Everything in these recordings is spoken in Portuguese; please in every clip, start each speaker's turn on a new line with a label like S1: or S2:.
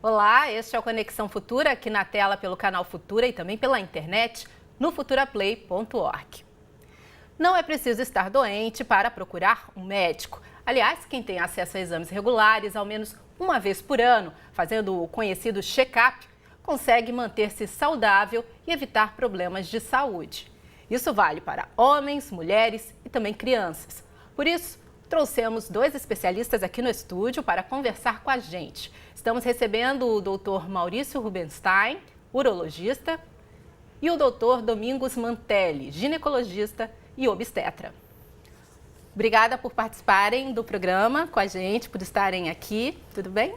S1: Olá, este é o Conexão Futura, aqui na tela pelo canal Futura e também pela internet no futuraplay.org. Não é preciso estar doente para procurar um médico. Aliás, quem tem acesso a exames regulares, ao menos uma vez por ano, fazendo o conhecido check-up, consegue manter-se saudável e evitar problemas de saúde. Isso vale para homens, mulheres e também crianças. Por isso, trouxemos dois especialistas aqui no estúdio para conversar com a gente. Estamos recebendo o Dr. Maurício Rubenstein, urologista, e o Dr. Domingos Mantelli, ginecologista e obstetra. Obrigada por participarem do programa com a gente, por estarem aqui. Tudo bem?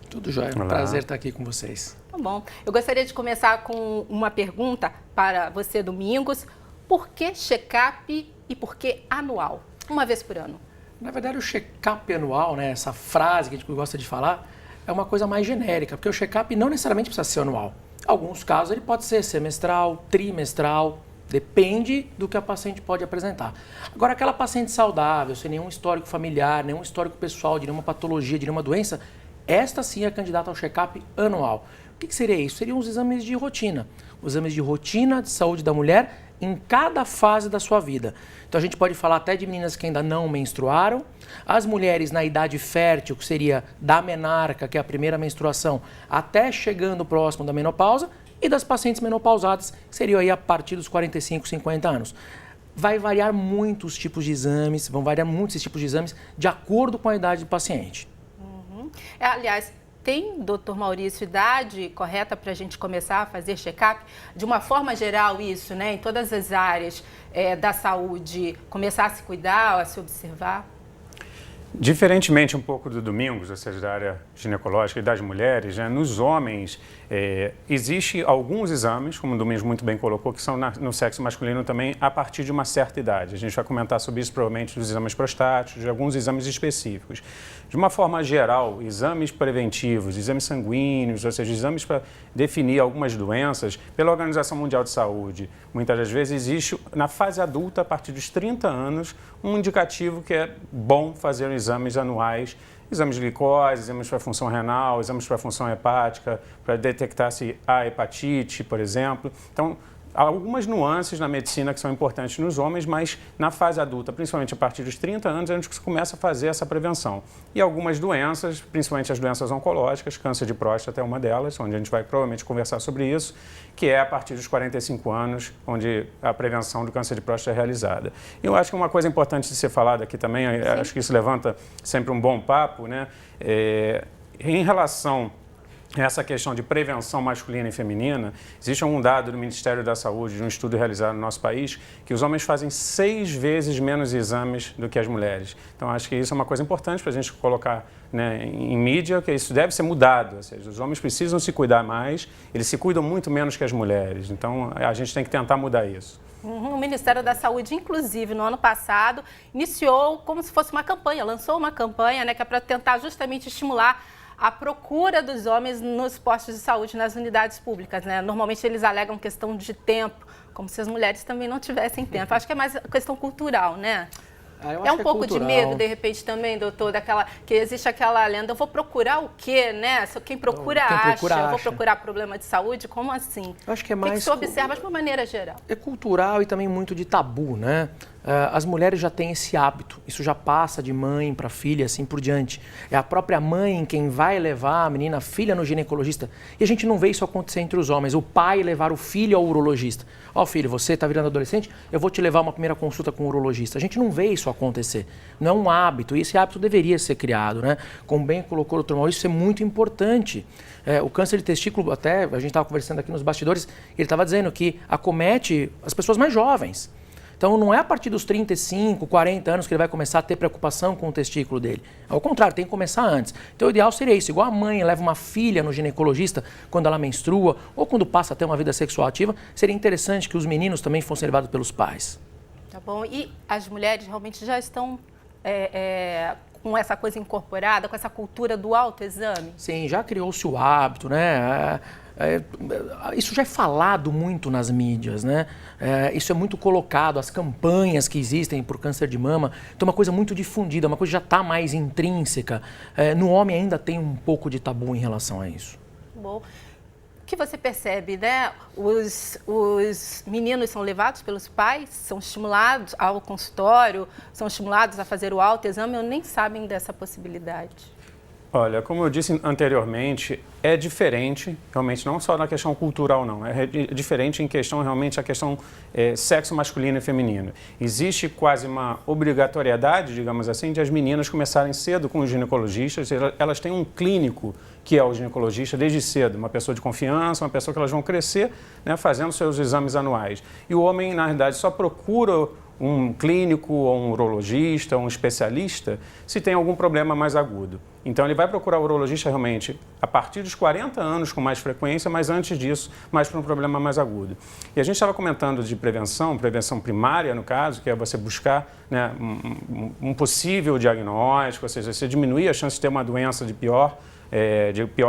S2: Tudo jóia. É um prazer estar aqui com vocês.
S1: Tá bom. Eu gostaria de começar com uma pergunta para você, Domingos. Por que check-up e por que anual? Uma vez por ano.
S2: Na verdade, o check-up anual, né, essa frase que a gente gosta de falar, é uma coisa mais genérica, porque o check-up não necessariamente precisa ser anual. Em alguns casos, ele pode ser semestral, trimestral, depende do que a paciente pode apresentar. Agora, aquela paciente saudável, sem nenhum histórico familiar, nenhum histórico pessoal, de nenhuma patologia, de nenhuma doença, esta sim é candidata ao check-up anual. O que seria isso? Seriam os exames de rotina. Os exames de rotina de saúde da mulher em cada fase da sua vida. Então a gente pode falar até de meninas que ainda não menstruaram, as mulheres na idade fértil, que seria da menarca, que é a primeira menstruação, até chegando próximo da menopausa, e das pacientes menopausadas, que seriam aí a partir dos 45, 50 anos. Vai variar muito os tipos de exames, vão variar muitos esses tipos de exames de acordo com a idade do paciente.
S1: Aliás, tem, doutor Maurício, idade correta para a gente começar a fazer check-up? De uma forma geral isso, né? Em todas as áreas da saúde, começar a se cuidar, a se observar?
S3: Diferentemente um pouco do Domingos, ou seja, da área ginecológica e das mulheres, né, nos homens existe alguns exames, como o Domingos muito bem colocou, que são no sexo masculino também a partir de uma certa idade. A gente vai comentar sobre isso provavelmente dos exames prostáticos, de alguns exames específicos. De uma forma geral, exames preventivos, exames sanguíneos, ou seja, exames para definir algumas doenças, pela Organização Mundial de Saúde, muitas das vezes existe na fase adulta, a partir dos 30 anos, um indicativo que é bom fazer exames anuais, exames de glicose, exames para função renal, exames para função hepática, para detectar se há hepatite, por exemplo. Então, há algumas nuances na medicina que são importantes nos homens, mas na fase adulta, principalmente a partir dos 30 anos, a gente começa a fazer essa prevenção. E algumas doenças, principalmente as doenças oncológicas, câncer de próstata é uma delas, onde a gente vai provavelmente conversar sobre isso, que é a partir dos 45 anos, onde a prevenção do câncer de próstata é realizada. E eu acho que uma coisa importante de ser falada aqui também, acho que isso levanta sempre um bom papo, né? Em relação essa questão de prevenção masculina e feminina, existe um dado do Ministério da Saúde, de um estudo realizado no nosso país, que os homens fazem 6 vezes menos exames do que as mulheres. Então, acho que isso é uma coisa importante para a gente colocar, né, em mídia, que isso deve ser mudado. Ou seja, os homens precisam se cuidar mais, eles se cuidam muito menos que as mulheres. Então, a gente tem que tentar mudar isso.
S1: O Ministério da Saúde, inclusive, no ano passado, iniciou como se fosse uma campanha, lançou uma campanha, né, que é para tentar justamente estimular a procura dos homens nos postos de saúde, nas unidades públicas, né? Normalmente eles alegam questão de tempo, como se as mulheres também não tivessem tempo. Acho que é mais questão cultural, né? É um pouco de medo, de repente, também, doutor, que existe aquela lenda, eu vou procurar o quê, né? Quem procura acha, eu vou procurar problema de saúde, como assim?
S2: Eu acho que é mais...
S1: O que você observa de uma maneira geral?
S2: É cultural e também muito de tabu, né? As mulheres já têm esse hábito, isso já passa de mãe para filha, assim por diante. É a própria mãe quem vai levar a menina, a filha no ginecologista. E a gente não vê isso acontecer entre os homens, o pai levar o filho ao urologista. Ó, filho, você está virando adolescente, eu vou te levar uma primeira consulta com o urologista. A gente não vê isso acontecer, não é um hábito, e esse hábito deveria ser criado, né? Como bem colocou o Dr. Maurício, isso é muito importante. O câncer de testículo, até a gente estava conversando aqui nos bastidores, ele estava dizendo que acomete as pessoas mais jovens. Então, não é a partir dos 35, 40 anos que ele vai começar a ter preocupação com o testículo dele. Ao contrário, tem que começar antes. Então, o ideal seria isso. Igual a mãe leva uma filha no ginecologista quando ela menstrua ou quando passa a ter uma vida sexual ativa, seria interessante que os meninos também fossem levados pelos pais.
S1: Tá bom. E as mulheres realmente já estão com essa coisa incorporada, com essa cultura do autoexame?
S2: Sim, já criou-se o hábito, né? Isso já é falado muito nas mídias, né? Isso é muito colocado, as campanhas que existem por câncer de mama, então é uma coisa muito difundida, uma coisa que já está mais intrínseca. No homem ainda tem um pouco de tabu em relação a isso.
S1: Bom, o que você percebe, né? Os meninos são levados pelos pais, são estimulados ao consultório, são estimulados a fazer o autoexame ou nem sabem dessa possibilidade?
S3: Olha, como eu disse anteriormente, é diferente, realmente, não só na questão cultural, não. É diferente em questão, realmente, a questão sexo masculino e feminino. Existe quase uma obrigatoriedade, digamos assim, de as meninas começarem cedo com os ginecologistas. Elas têm um clínico que é o ginecologista desde cedo, uma pessoa de confiança, uma pessoa que elas vão crescer, né, fazendo seus exames anuais. E o homem, na realidade, só procura um clínico ou um urologista, um especialista, se tem algum problema mais agudo. Então, ele vai procurar o urologista realmente a partir dos 40 anos com mais frequência, mas antes disso, mais para um problema mais agudo. E a gente estava comentando de prevenção primária, no caso, que é você buscar, né, um possível diagnóstico, ou seja, você diminuir a chance de ter uma doença de pior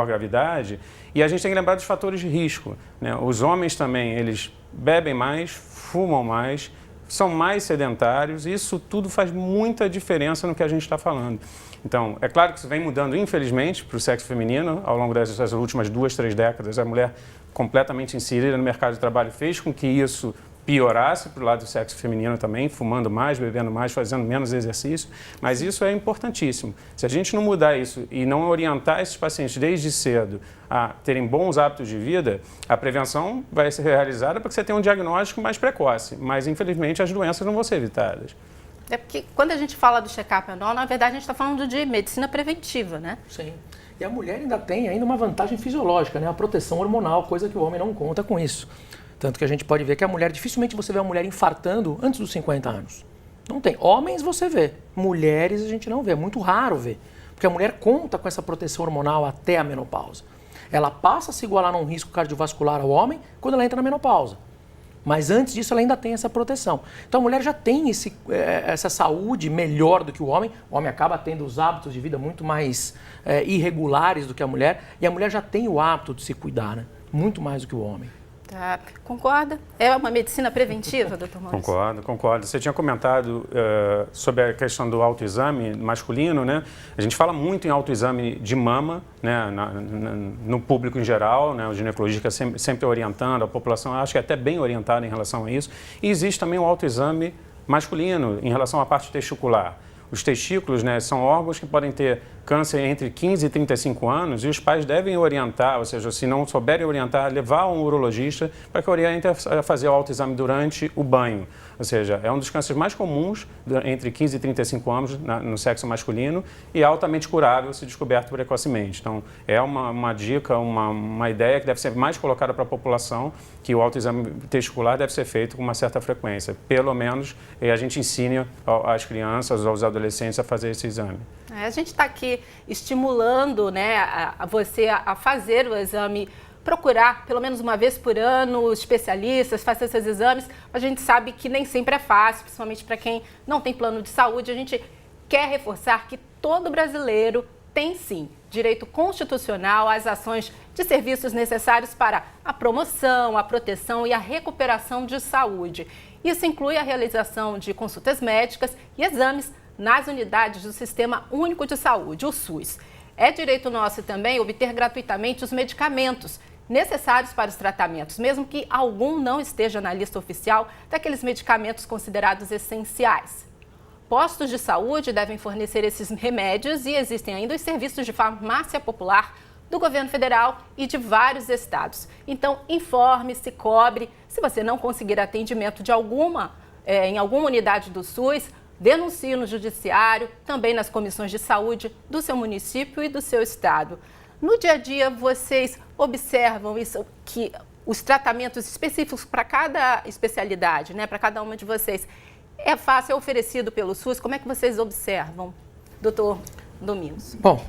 S3: gravidade. E a gente tem que lembrar dos fatores de risco, né? Os homens também, eles bebem mais, fumam mais, são mais sedentários, e isso tudo faz muita diferença no que a gente está falando. Então, é claro que isso vem mudando, infelizmente, para o sexo feminino, ao longo dessas últimas 2, 3 décadas, a mulher completamente inserida no mercado de trabalho fez com que isso piorasse para o lado do sexo feminino também, fumando mais, bebendo mais, fazendo menos exercício, mas isso é importantíssimo. Se a gente não mudar isso e não orientar esses pacientes desde cedo a terem bons hábitos de vida, a prevenção vai ser realizada para que você tenha um diagnóstico mais precoce, mas infelizmente as doenças não vão ser evitadas.
S1: É porque quando a gente fala do check-up anual, na verdade a gente está falando de medicina preventiva, né?
S2: Sim. E a mulher ainda tem uma vantagem fisiológica, né? A proteção hormonal, coisa que o homem não conta com isso. Tanto que a gente pode ver que a mulher, dificilmente você vê uma mulher infartando antes dos 50 anos. Não tem. Homens você vê, mulheres a gente não vê, é muito raro ver. Porque a mulher conta com essa proteção hormonal até a menopausa. Ela passa a se igualar num risco cardiovascular ao homem quando ela entra na menopausa. Mas antes disso ela ainda tem essa proteção. Então a mulher já tem essa saúde melhor do que o homem acaba tendo os hábitos de vida muito mais irregulares do que a mulher, e a mulher já tem o hábito de se cuidar, né? Muito mais do que o homem.
S1: Tá. Concorda? É uma medicina preventiva, doutor Maurício?
S3: Concordo. Você tinha comentado sobre a questão do autoexame masculino, né? A gente fala muito em autoexame de mama, né? No público em geral, né? O ginecologista sempre orientando, a população acho que é até bem orientada em relação a isso. E existe também o autoexame masculino em relação à parte testicular. Os testículos, né, são órgãos que podem ter câncer entre 15 e 35 anos, e os pais devem orientar, ou seja, se não souberem orientar, levar um urologista para que oriente a fazer o autoexame durante o banho. Ou seja, é um dos cânceres mais comuns entre 15 e 35 anos no sexo masculino e altamente curável se descoberto precocemente. Então, é uma dica, uma ideia que deve ser mais colocada para a população, que o autoexame testicular deve ser feito com uma certa frequência. Pelo menos a gente ensina às crianças, aos adolescentes a fazer esse exame.
S1: A gente está aqui estimulando, né, você a fazer o exame, procurar pelo menos uma vez por ano os especialistas, fazer seus exames. A gente sabe que nem sempre é fácil, principalmente para quem não tem plano de saúde. A gente quer reforçar que todo brasileiro tem sim direito constitucional às ações de serviços necessários para a promoção, a proteção e a recuperação de saúde. Isso inclui a realização de consultas médicas e exames nas unidades do Sistema Único de Saúde, o SUS. É direito nosso também obter gratuitamente os medicamentos necessários para os tratamentos, mesmo que algum não esteja na lista oficial daqueles medicamentos considerados essenciais. Postos de saúde devem fornecer esses remédios e existem ainda os serviços de farmácia popular do governo federal e de vários estados. Então, informe-se, cobre. Se você não conseguir atendimento em alguma unidade do SUS, denuncie no judiciário, também nas comissões de saúde do seu município e do seu estado. No dia a dia, vocês observam isso, que os tratamentos específicos para cada especialidade, né, para cada uma de vocês, é fácil, é oferecido pelo SUS? Como é que vocês observam, doutor Domingos?
S2: Bom,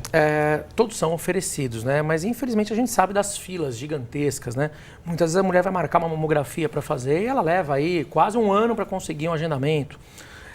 S2: todos são oferecidos, né? Mas infelizmente a gente sabe das filas gigantescas, né? Muitas vezes a mulher vai marcar uma mamografia para fazer e ela leva aí quase um ano para conseguir um agendamento.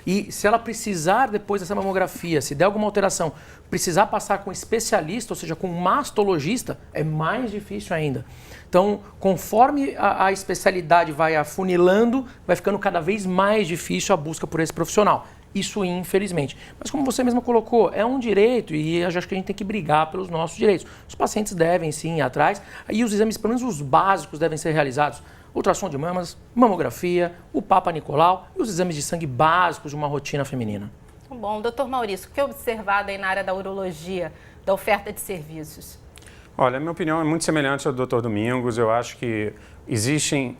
S2: E se ela precisar, depois dessa mamografia, se der alguma alteração, precisar passar com um especialista, ou seja, com um mastologista, é mais difícil ainda. Então, conforme a especialidade vai afunilando, vai ficando cada vez mais difícil a busca por esse profissional. Isso, infelizmente. Mas como você mesma colocou, é um direito e eu acho que a gente tem que brigar pelos nossos direitos. Os pacientes devem, sim, ir atrás. E os exames, pelo menos os básicos, devem ser realizados. Ultrassom de mamas, mamografia, o Papa Nicolau e os exames de sangue básicos de uma rotina feminina.
S1: Bom, doutor Maurício, o que é observado aí na área da urologia, da oferta de serviços?
S3: Olha, a minha opinião é muito semelhante ao do Dr. Domingos. Eu acho que existem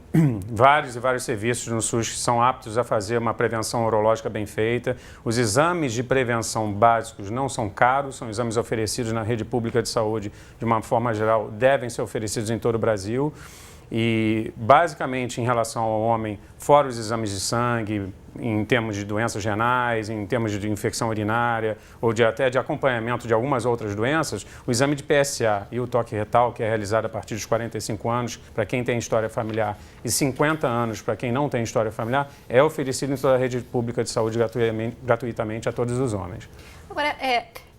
S3: vários serviços no SUS que são aptos a fazer uma prevenção urológica bem feita. Os exames de prevenção básicos não são caros, são exames oferecidos na rede pública de saúde, de uma forma geral, devem ser oferecidos em todo o Brasil. E, basicamente, em relação ao homem, fora os exames de sangue, em termos de doenças renais, em termos de infecção urinária ou até de acompanhamento de algumas outras doenças, o exame de PSA e o toque retal, que é realizado a partir dos 45 anos para quem tem história familiar e 50 anos para quem não tem história familiar, é oferecido em toda a rede pública de saúde gratuitamente a todos os homens.
S1: Agora,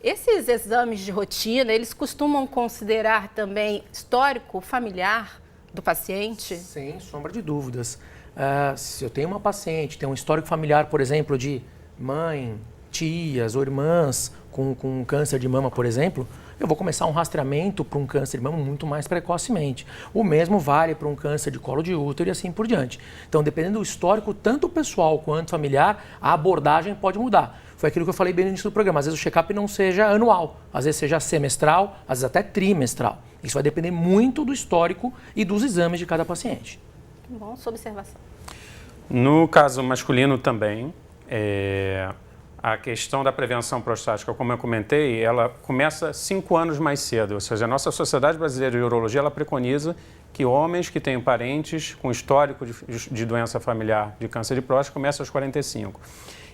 S1: esses exames de rotina, eles costumam considerar também histórico familiar do paciente?
S2: Sem sombra de dúvidas. Se eu tenho uma paciente, tem um histórico familiar, por exemplo, de mãe, tias ou irmãs com câncer de mama, por exemplo, eu vou começar um rastreamento para um câncer de mama muito mais precocemente. O mesmo vale para um câncer de colo de útero e assim por diante. Então, dependendo do histórico, tanto pessoal quanto familiar, a abordagem pode mudar. Foi aquilo que eu falei bem no início do programa. Às vezes o check-up não seja anual, às vezes seja semestral, às vezes até trimestral. Isso vai depender muito do histórico e dos exames de cada paciente.
S1: Bom, sua observação.
S3: No caso masculino também, a questão da prevenção prostática, como eu comentei, ela começa 5 anos mais cedo. Ou seja, a nossa Sociedade Brasileira de Urologia, ela preconiza que homens que tenham parentes com histórico de doença familiar de câncer de próstata começam aos 45.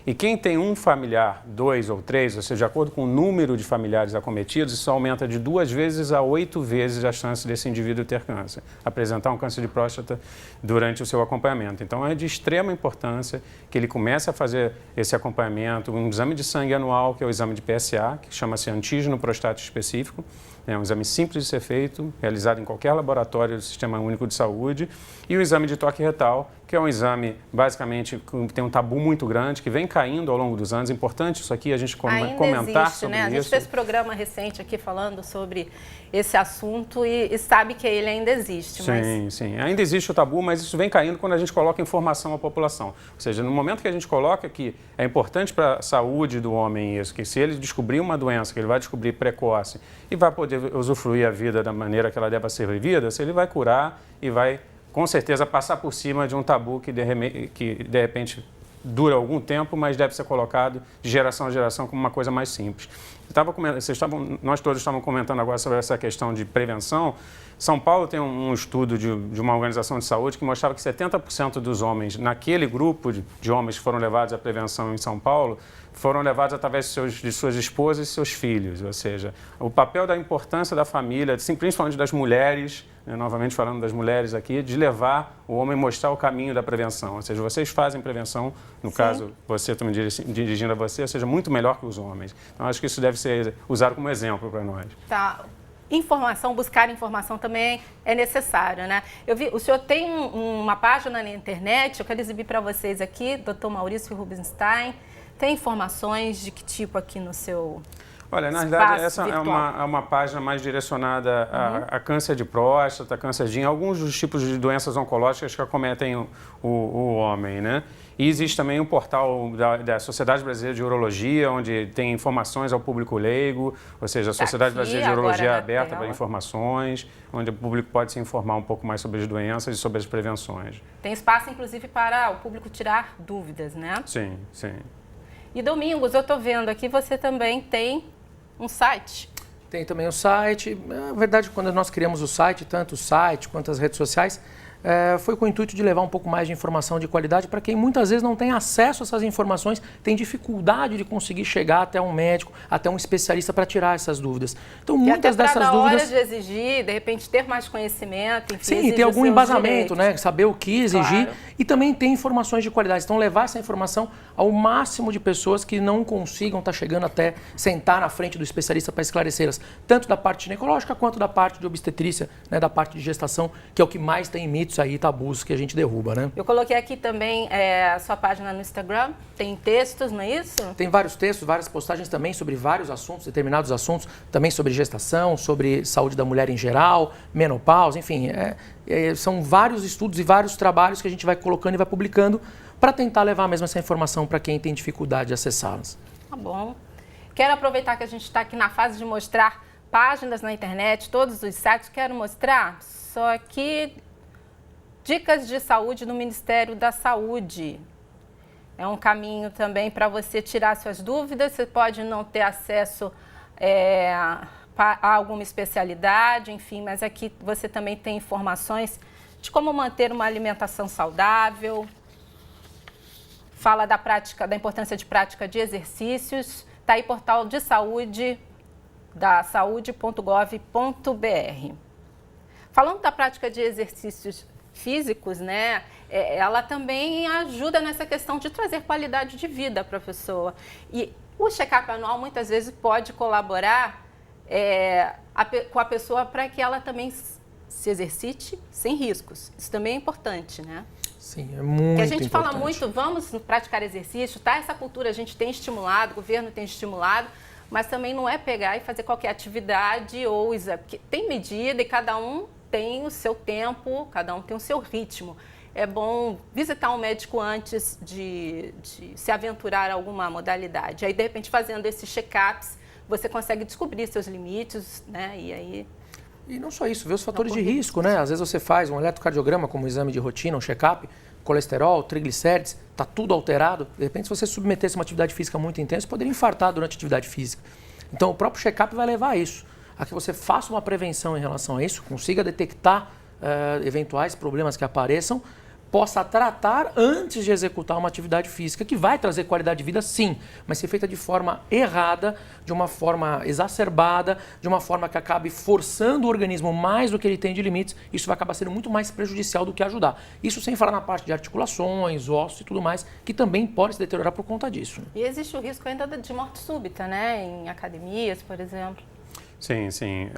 S3: E quem tem um familiar, 2 ou 3, ou seja, de acordo com o número de familiares acometidos, isso aumenta de 2 vezes a 8 vezes a chance desse indivíduo ter câncer, apresentar um câncer de próstata durante o seu acompanhamento. Então, é de extrema importância que ele comece a fazer esse acompanhamento, um exame de sangue anual, que é o exame de PSA, que chama-se antígeno prostático específico. É um exame simples de ser feito, realizado em qualquer laboratório do Sistema Único de Saúde. E o exame de toque retal, que é um exame, basicamente, que tem um tabu muito grande, que vem caindo ao longo dos anos. É importante isso aqui, a gente comentar
S1: existe,
S3: sobre
S1: né?
S3: isso.
S1: A gente fez programa recente aqui falando sobre esse assunto e sabe que ele ainda existe.
S3: Sim. Ainda existe o tabu, mas isso vem caindo quando a gente coloca informação à população. Ou seja, no momento que a gente coloca que é importante para a saúde do homem isso, que se ele descobrir uma doença, que ele vai descobrir precoce e vai poder usufruir a vida da maneira que ela deva ser vivida, se ele vai curar e vai, com certeza, passar por cima de um tabu que de repente dura algum tempo, mas deve ser colocado de geração a geração como uma coisa mais simples. Nós todos estávamos comentando agora sobre essa questão de prevenção. São Paulo tem um estudo de uma organização de saúde que mostrava que 70% dos homens, naquele grupo de homens que foram levados à prevenção em São Paulo, foram levados através de suas esposas e seus filhos. Ou seja, o papel da importância da família, principalmente das mulheres, novamente falando das mulheres aqui, de levar o homem a mostrar o caminho da prevenção. Ou seja, vocês fazem prevenção, no caso, você, estou me dirigindo a você, ou seja, muito melhor que os homens. Então, acho que isso deve ser usado como exemplo para nós.
S1: Tá. Buscar informação também é necessário, né? Eu vi, o senhor tem uma página na internet, eu quero exibir para vocês aqui, Dr. Maurício Rubinstein. Tem informações de que tipo aqui no seu...
S3: Olha, na verdade, essa é uma página mais direcionada a câncer de próstata, câncer de alguns dos tipos de doenças oncológicas que acometem o homem, né? E existe também um portal da Sociedade Brasileira de Urologia, onde tem informações ao público leigo, ou seja, a Sociedade Brasileira de Urologia é aberta para informações, onde o público pode se informar um pouco mais sobre as doenças e sobre as prevenções.
S1: Tem espaço, inclusive, para o público tirar dúvidas, né?
S3: Sim.
S1: E Domingos, eu estou vendo aqui, você também tem um site.
S2: Tem também o site. Na verdade, quando nós criamos o site, tanto o site quanto as redes sociais, foi com o intuito de levar um pouco mais de informação de qualidade para quem muitas vezes não tem acesso a essas informações, tem dificuldade de conseguir chegar até um médico, até um especialista para tirar essas dúvidas. Então, muitas dessas dúvidas...
S1: de exigir, de repente, ter mais conhecimento, enfim,
S2: sim, ter algum embasamento, né? Saber o que exigir,
S1: claro.
S2: E também ter informações de qualidade. Então, levar essa informação ao máximo de pessoas que não consigam estar chegando até sentar na frente do especialista para esclarecê-las, tanto da parte ginecológica quanto da parte de obstetrícia, né? Da parte de gestação, que é o que mais tem mitos aí, tabus que a gente derruba, né?
S1: Eu coloquei aqui também a sua página no Instagram, tem textos, não é isso?
S2: Tem vários textos, várias postagens também sobre vários assuntos, determinados assuntos, também sobre gestação, sobre saúde da mulher em geral, menopausa, enfim, são vários estudos e vários trabalhos que a gente vai colocando e vai publicando para tentar levar mesmo essa informação para quem tem dificuldade de acessá-las.
S1: Tá bom. Quero aproveitar que a gente está aqui na fase de mostrar páginas na internet, todos os sites, quero mostrar, só que dicas de saúde do Ministério da Saúde. É um caminho também para você tirar suas dúvidas. Você pode não ter acesso a alguma especialidade, enfim, mas aqui você também tem informações de como manter uma alimentação saudável. Fala da importância de prática de exercícios. Está aí portal de saúde, da saúde.gov.br. Falando da prática de exercícios físicos, né? Ela também ajuda nessa questão de trazer qualidade de vida para a pessoa. E o check-up anual muitas vezes pode colaborar com a pessoa para que ela também se exercite sem riscos. Isso também é importante, né?
S2: Sim, é muito importante.
S1: Que a gente fala muito, vamos praticar exercício, tá? Essa cultura a gente tem estimulado, o governo tem estimulado, mas também não é pegar e fazer qualquer atividade ou exame. Tem medida e cada um tem o seu tempo, cada um tem o seu ritmo. É bom visitar um médico antes de se aventurar a alguma modalidade. Aí, de repente, fazendo esses check-ups, você consegue descobrir seus limites, né? E aí...
S2: E não só isso, ver os fatores de risco, né? Às vezes você faz um eletrocardiograma como um exame de rotina, um check-up, colesterol, triglicérides, está tudo alterado. De repente, se você submetesse uma atividade física muito intensa, poderia infartar durante a atividade física. Então, o próprio check-up vai levar a isso, a que você faça uma prevenção em relação a isso, consiga detectar eventuais problemas que apareçam, possa tratar antes de executar uma atividade física, que vai trazer qualidade de vida, sim, mas se feita de forma errada, de uma forma exacerbada, de uma forma que acabe forçando o organismo mais do que ele tem de limites, isso vai acabar sendo muito mais prejudicial do que ajudar. Isso sem falar na parte de articulações, ossos e tudo mais, que também pode se deteriorar por conta disso.
S1: E existe o risco ainda de morte súbita, né? Em academias, por exemplo.
S3: Sim, sim.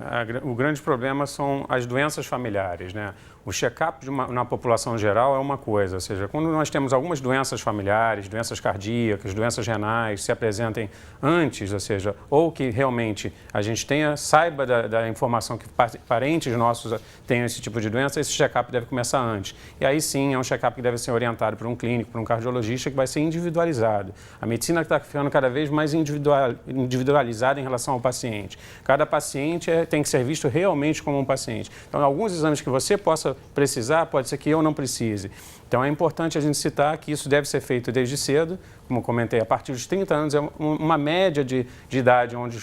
S3: O grande problema são as doenças familiares, né? O check-up na população geral é uma coisa, ou seja, quando nós temos algumas doenças familiares, doenças cardíacas, doenças renais, se apresentem antes, ou seja, ou que realmente a gente saiba da informação que parentes nossos tenham esse tipo de doença, esse check-up deve começar antes. E aí sim é um check-up que deve ser orientado por um clínico, por um cardiologista, que vai ser individualizado. A medicina está ficando cada vez mais individualizada em relação ao paciente. Cada paciente tem que ser visto realmente como um paciente. Então, alguns exames que você possa precisar, pode ser que eu não precise. Então, é importante a gente citar que isso deve ser feito desde cedo, como comentei, a partir dos 30 anos é uma média de idade onde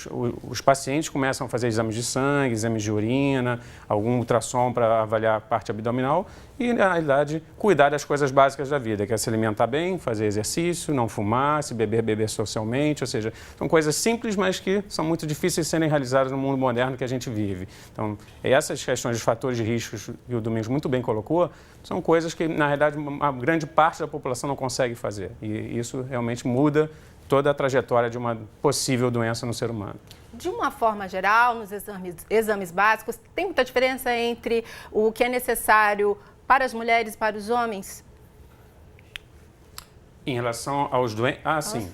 S3: os pacientes começam a fazer exames de sangue, exames de urina, algum ultrassom para avaliar a parte abdominal e, na realidade, cuidar das coisas básicas da vida, que é se alimentar bem, fazer exercício, não fumar, se beber socialmente, ou seja, são coisas simples, mas que são muito difíceis de serem realizadas no mundo moderno que a gente vive. Então, essas questões de fatores de risco que o Domingos muito bem colocou, são coisas que, na realidade, uma grande parte da população não consegue fazer. E isso realmente muda toda a trajetória de uma possível doença no ser humano.
S1: De uma forma geral, nos exames básicos, tem muita diferença entre o que é necessário para as mulheres e para os homens?
S3: Em relação aos doentes? Ah, sim.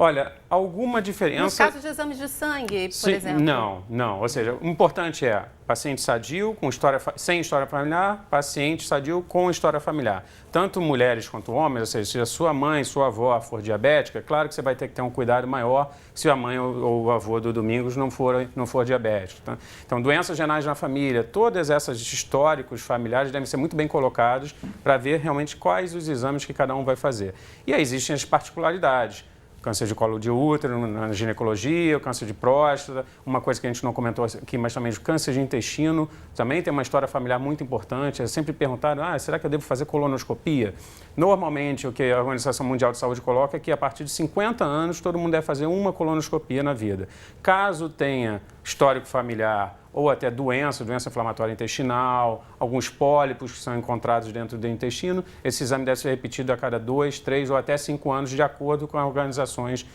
S3: Olha, alguma diferença...
S1: No caso de exames de sangue, por exemplo?
S3: Não. Ou seja, o importante é paciente sadio, sem história familiar, paciente sadio com história familiar. Tanto mulheres quanto homens, ou seja, se a sua mãe, sua avó for diabética, claro que você vai ter que ter um cuidado maior se a mãe ou o avô do Domingos não for diabético. Tá? Então, doenças renais na família, todas essas históricos familiares devem ser muito bem colocados para ver realmente quais os exames que cada um vai fazer. E aí existem as particularidades. câncer de colo de útero, na ginecologia, o câncer de próstata, uma coisa que a gente não comentou aqui, mas também o câncer de intestino, também tem uma história familiar muito importante. É sempre perguntado, será que eu devo fazer colonoscopia? Normalmente, o que a Organização Mundial de Saúde coloca é que a partir de 50 anos, todo mundo deve fazer uma colonoscopia na vida. Caso tenha histórico familiar ou até doença inflamatória intestinal, alguns pólipos que são encontrados dentro do intestino, esse exame deve ser repetido a cada 2, 3 ou até 5 anos, de acordo com as organizações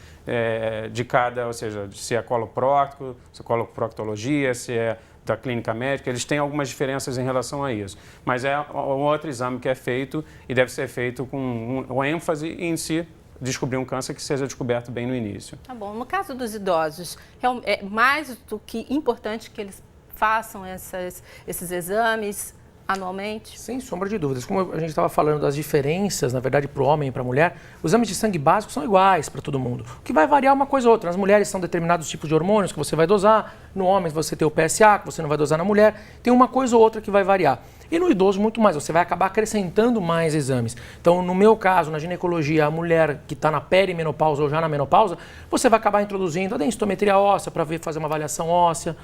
S3: de cada, ou seja, se é coloprocto, se é coloproctologia, se é da clínica médica, eles têm algumas diferenças em relação a isso. Mas é um outro exame que é feito e deve ser feito com ênfase em si, descobrir um câncer que seja descoberto bem no início.
S1: Tá bom. No caso dos idosos, é mais do que importante que eles façam esses exames anualmente?
S2: Sem sombra de dúvidas. Como a gente estava falando das diferenças, na verdade, para o homem e para a mulher, os exames de sangue básicos são iguais para todo mundo. O que vai variar uma coisa ou outra. Nas mulheres são determinados tipos de hormônios que você vai dosar, no homem você tem o PSA, que você não vai dosar na mulher. Tem uma coisa ou outra que vai variar. E no idoso, muito mais. Você vai acabar acrescentando mais exames. Então, no meu caso, na ginecologia, a mulher que está na perimenopausa ou já na menopausa, você vai acabar introduzindo a densitometria óssea para fazer uma avaliação óssea.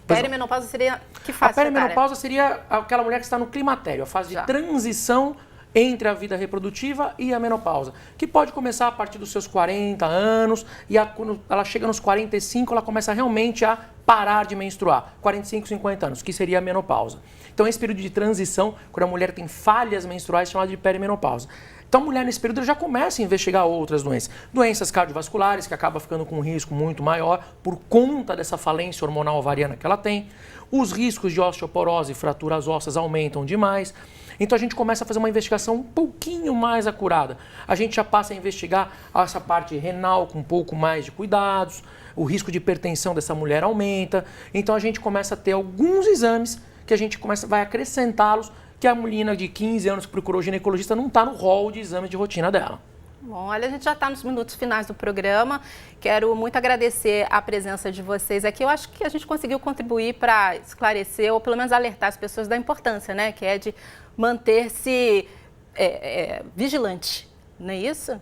S1: Perimenopausa seria que fase?
S2: A perimenopausa seria aquela mulher que está no climatério, a fase de transição entre a vida reprodutiva e a menopausa, que pode começar a partir dos seus 40 anos e quando ela chega nos 45, ela começa realmente a parar de menstruar, 45, 50 anos, que seria a menopausa. Então, esse período de transição, quando a mulher tem falhas menstruais, é chamado de perimenopausa. Então, a mulher, nesse período, já começa a investigar outras doenças. Doenças cardiovasculares, que acaba ficando com um risco muito maior por conta dessa falência hormonal ovariana que ela tem. Os riscos de osteoporose e fraturas ósseas aumentam demais. Então, a gente começa a fazer uma investigação um pouquinho mais acurada. A gente já passa a investigar essa parte renal com um pouco mais de cuidados. O risco de hipertensão dessa mulher aumenta. Então, a gente começa a ter alguns exames que a gente vai acrescentá-los, que a menina de 15 anos que procurou ginecologista não está no rol de exames de rotina dela.
S1: Bom, olha, a gente já está nos minutos finais do programa. Quero muito agradecer a presença de vocês aqui. Eu acho que a gente conseguiu contribuir para esclarecer, ou pelo menos alertar as pessoas da importância, né? Que é de manter-se vigilante, não é isso?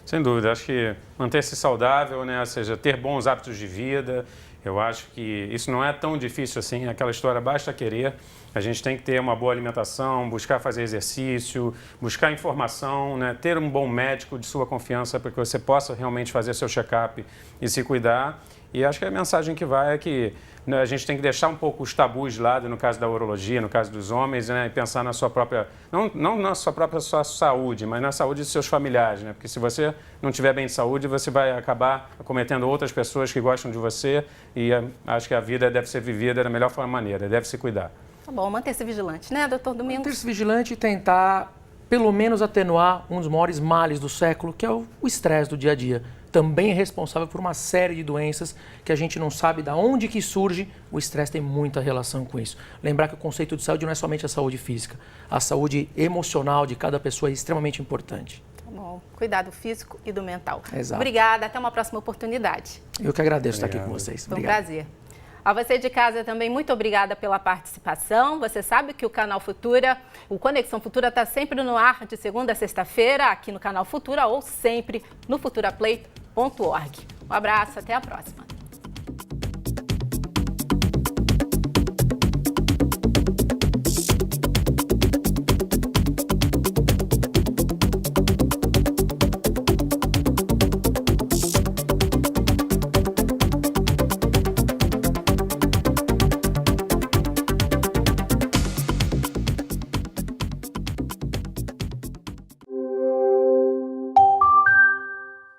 S3: Sem dúvida. Acho que manter-se saudável, né? Ou seja, ter bons hábitos de vida. Eu acho que isso não é tão difícil assim, aquela história basta querer. A gente tem que ter uma boa alimentação, buscar fazer exercício, buscar informação, né? Ter um bom médico de sua confiança para que você possa realmente fazer seu check-up e se cuidar. E acho que a mensagem que vai é que a gente tem que deixar um pouco os tabus de lado, no caso da urologia, no caso dos homens, né? E pensar na sua própria, não na sua própria saúde, mas na saúde dos seus familiares, né? Porque se você não estiver bem de saúde, você vai acabar acometendo outras pessoas que gostam de você e acho que a vida deve ser vivida da melhor maneira, deve se cuidar.
S1: Tá bom, manter-se vigilante, né, doutor Domingos?
S2: Manter-se vigilante e tentar, pelo menos, atenuar um dos maiores males do século, que é o estresse do dia a dia. Também é responsável por uma série de doenças que a gente não sabe de onde que surge. O estresse tem muita relação com isso. Lembrar que o conceito de saúde não é somente a saúde física. A saúde emocional de cada pessoa é extremamente importante.
S1: Tá bom. Cuidado físico e do mental.
S2: Exato.
S1: Obrigada. Até uma próxima oportunidade.
S2: Eu que agradeço estar aqui com vocês.
S1: Foi um prazer. A você de casa também, muito obrigada pela participação. Você sabe que o Canal Futura, o Conexão Futura, está sempre no ar de segunda a sexta-feira, aqui no Canal Futura ou sempre no futuraplay.org. Um abraço, até a próxima.